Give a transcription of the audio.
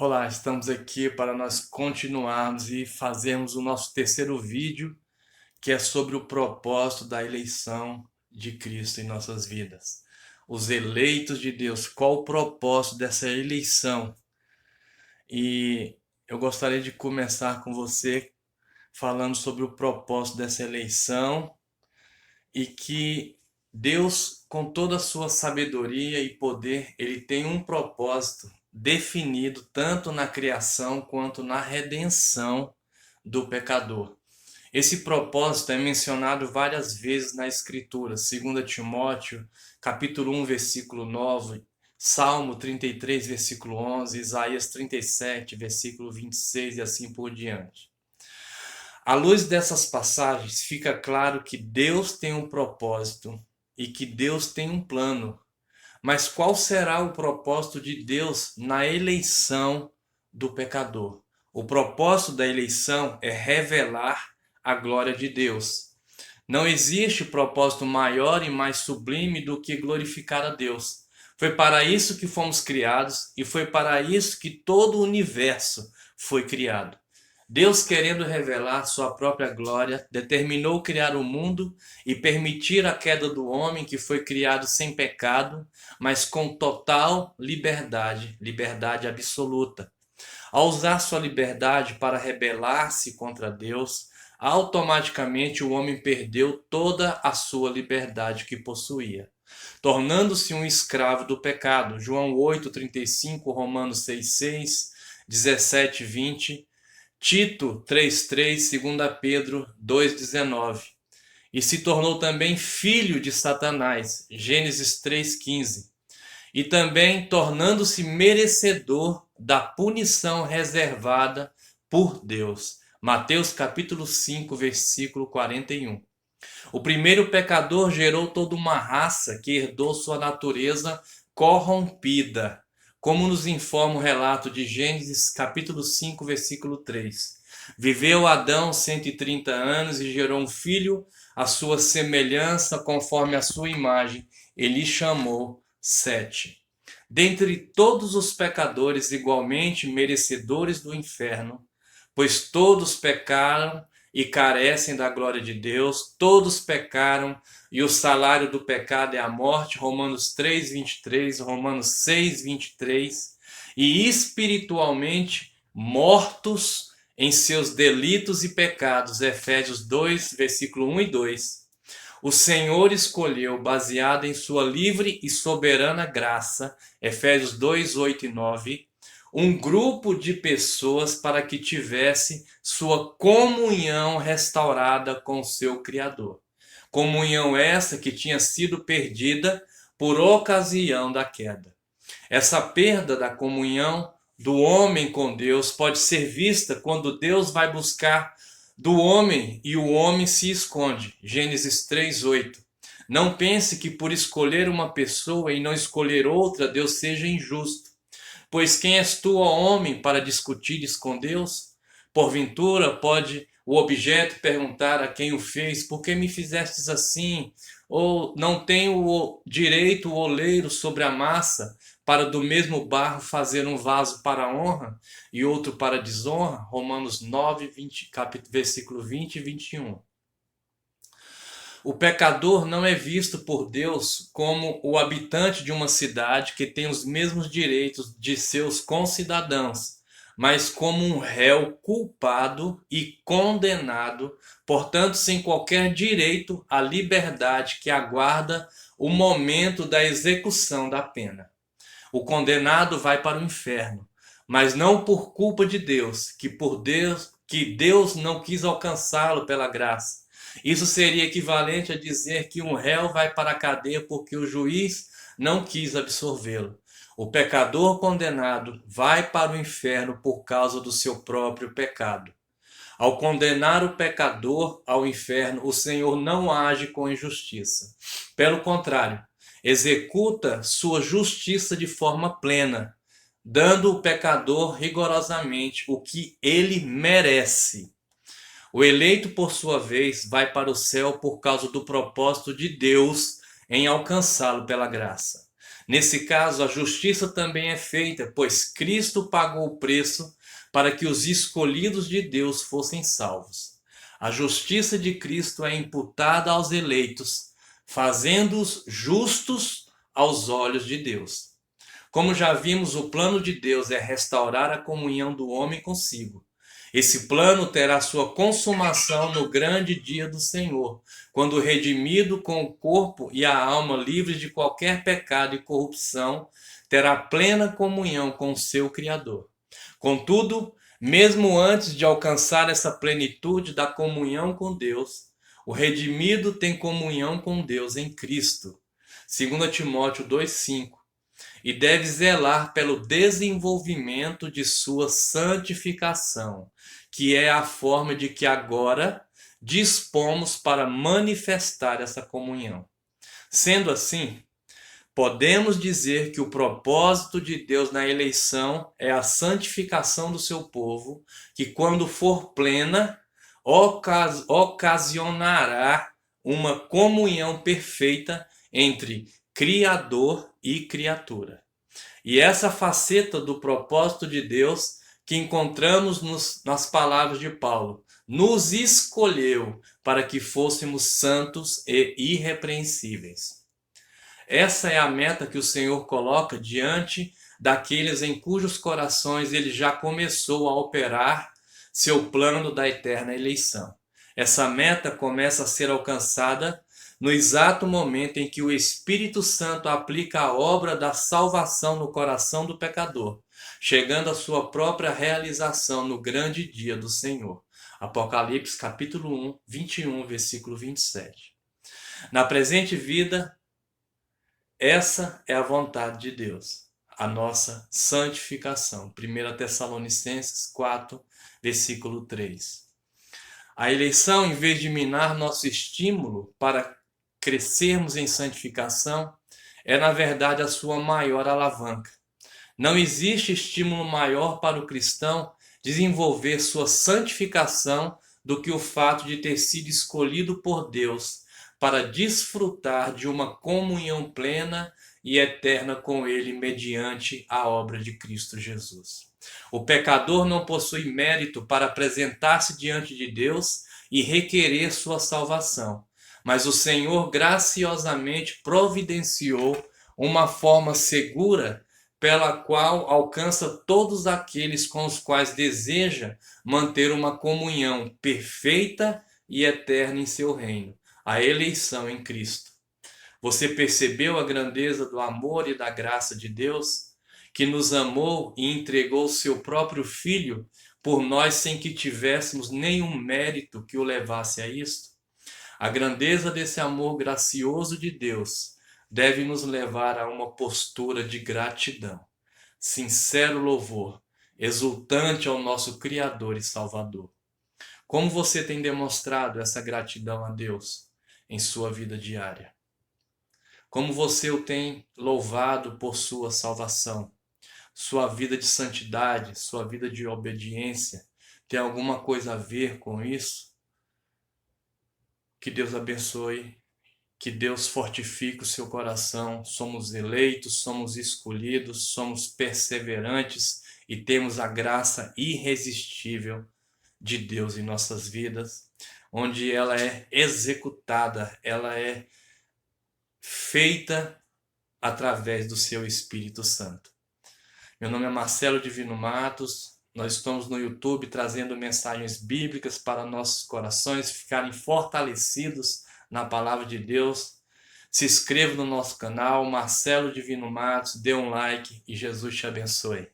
Olá, estamos aqui para nós continuarmos e fazermos o nosso terceiro vídeo, que é sobre o propósito da eleição de Cristo em nossas vidas. Os eleitos de Deus, qual o propósito dessa eleição? E eu gostaria de começar com você falando sobre o propósito dessa eleição e que Deus, com toda a sua sabedoria e poder, ele tem um propósito definido tanto na criação quanto na redenção do pecador. Esse propósito é mencionado várias vezes na Escritura, 2 Timóteo, capítulo 1, versículo 9, Salmo 33, versículo 11, Isaías 37, versículo 26 e assim por diante. À luz dessas passagens, fica claro que Deus tem um propósito e que Deus tem um plano. Mas qual será o propósito de Deus na eleição do pecador? O propósito da eleição é revelar a glória de Deus. Não existe propósito maior e mais sublime do que glorificar a Deus. Foi para isso que fomos criados e foi para isso que todo o universo foi criado. Deus, querendo revelar sua própria glória, determinou criar o mundo e permitir a queda do homem que foi criado sem pecado, mas com total liberdade, liberdade absoluta. Ao usar sua liberdade para rebelar-se contra Deus, automaticamente o homem perdeu toda a sua liberdade que possuía, tornando-se um escravo do pecado. João 8:35, Romanos 6:6, 17:20, Tito 3:3, 2 Pedro 2:19. E se tornou também filho de Satanás, Gênesis 3:15. E também tornando-se merecedor da punição reservada por Deus. Mateus capítulo 5, versículo 41. O primeiro pecador gerou toda uma raça que herdou sua natureza corrompida, como nos informa o relato de Gênesis capítulo 5, versículo 3. Viveu Adão 130 anos e gerou um filho à sua semelhança, conforme a sua imagem. Ele chamou Sete. Dentre todos os pecadores igualmente merecedores do inferno, pois todos pecaram e carecem da glória de Deus, todos pecaram e o salário do pecado é a morte, Romanos 3:23, Romanos 6:23, e espiritualmente mortos em seus delitos e pecados, Efésios 2, versículo 1 e 2. O Senhor escolheu, baseado em sua livre e soberana graça, Efésios 2, 8 e 9, um grupo de pessoas para que tivesse sua comunhão restaurada com seu Criador. Comunhão essa que tinha sido perdida por ocasião da queda. Essa perda da comunhão do homem com Deus pode ser vista quando Deus vai buscar do homem e o homem se esconde. Gênesis 3:8. Não pense que por escolher uma pessoa e não escolher outra, Deus seja injusto. Pois quem és tu, ó homem, para discutires com Deus? Porventura pode o objeto perguntar a quem o fez: por que me fizestes assim? Ou não tem o direito o oleiro sobre a massa para do mesmo barro fazer um vaso para a honra e outro para a desonra? Romanos 9, 20, versículo 20 e 21. O pecador não é visto por Deus como o habitante de uma cidade que tem os mesmos direitos de seus concidadãos, mas como um réu culpado e condenado, portanto, sem qualquer direito à liberdade que aguarda o momento da execução da pena. O condenado vai para o inferno, mas não por culpa de Deus, que Deus não quis alcançá-lo pela graça. Isso seria equivalente a dizer que um réu vai para a cadeia porque o juiz não quis absorvê-lo. O pecador condenado vai para o inferno por causa do seu próprio pecado. Ao condenar o pecador ao inferno, o Senhor não age com injustiça. Pelo contrário, executa sua justiça de forma plena, dando ao pecador rigorosamente o que ele merece. O eleito, por sua vez, vai para o céu por causa do propósito de Deus em alcançá-lo pela graça. Nesse caso, a justiça também é feita, pois Cristo pagou o preço para que os escolhidos de Deus fossem salvos. A justiça de Cristo é imputada aos eleitos, fazendo-os justos aos olhos de Deus. Como já vimos, o plano de Deus é restaurar a comunhão do homem consigo. Esse plano terá sua consumação no grande dia do Senhor, quando redimido com o corpo e a alma livres de qualquer pecado e corrupção, terá plena comunhão com o seu Criador. Contudo, mesmo antes de alcançar essa plenitude da comunhão com Deus, o redimido tem comunhão com Deus em Cristo. 2 Timóteo 2,5. E deve zelar pelo desenvolvimento de sua santificação, que é a forma de que agora dispomos para manifestar essa comunhão. Sendo assim, podemos dizer que o propósito de Deus na eleição é a santificação do seu povo, que quando for plena, ocasionará uma comunhão perfeita entre Criador e criatura. E essa faceta do propósito de Deus que encontramos nas palavras de Paulo, nos escolheu para que fôssemos santos e irrepreensíveis. Essa é a meta que o Senhor coloca diante daqueles em cujos corações ele já começou a operar seu plano da eterna eleição. Essa meta começa a ser alcançada no exato momento em que o Espírito Santo aplica a obra da salvação no coração do pecador, chegando à sua própria realização no grande dia do Senhor. Apocalipse capítulo 1, 21, versículo 27. Na presente vida, essa é a vontade de Deus, a nossa santificação. 1 Tessalonicenses 4, versículo 3. A eleição, em vez de minar nosso estímulo para crescermos em santificação, é na verdade a sua maior alavanca. Não existe estímulo maior para o cristão desenvolver sua santificação do que o fato de ter sido escolhido por Deus para desfrutar de uma comunhão plena e eterna com Ele mediante a obra de Cristo Jesus. O pecador não possui mérito para apresentar-se diante de Deus e requerer sua salvação. Mas o Senhor graciosamente providenciou uma forma segura pela qual alcança todos aqueles com os quais deseja manter uma comunhão perfeita e eterna em seu reino, a eleição em Cristo. Você percebeu a grandeza do amor e da graça de Deus, que nos amou e entregou seu próprio Filho por nós sem que tivéssemos nenhum mérito que o levasse a isto? A grandeza desse amor gracioso de Deus deve nos levar a uma postura de gratidão, sincero louvor, exultante ao nosso Criador e Salvador. Como você tem demonstrado essa gratidão a Deus em sua vida diária? Como você o tem louvado por sua salvação? Sua vida de santidade, sua vida de obediência, tem alguma coisa a ver com isso? Que Deus abençoe, que Deus fortifique o seu coração. Somos eleitos, somos escolhidos, somos perseverantes e temos a graça irresistível de Deus em nossas vidas, onde ela é executada, ela é feita através do seu Espírito Santo. Meu nome é Marcelo Divino Matos. Nós estamos no YouTube trazendo mensagens bíblicas para nossos corações ficarem fortalecidos na palavra de Deus. Se inscreva no nosso canal, Marcelo Divino Matos, dê um like e Jesus te abençoe.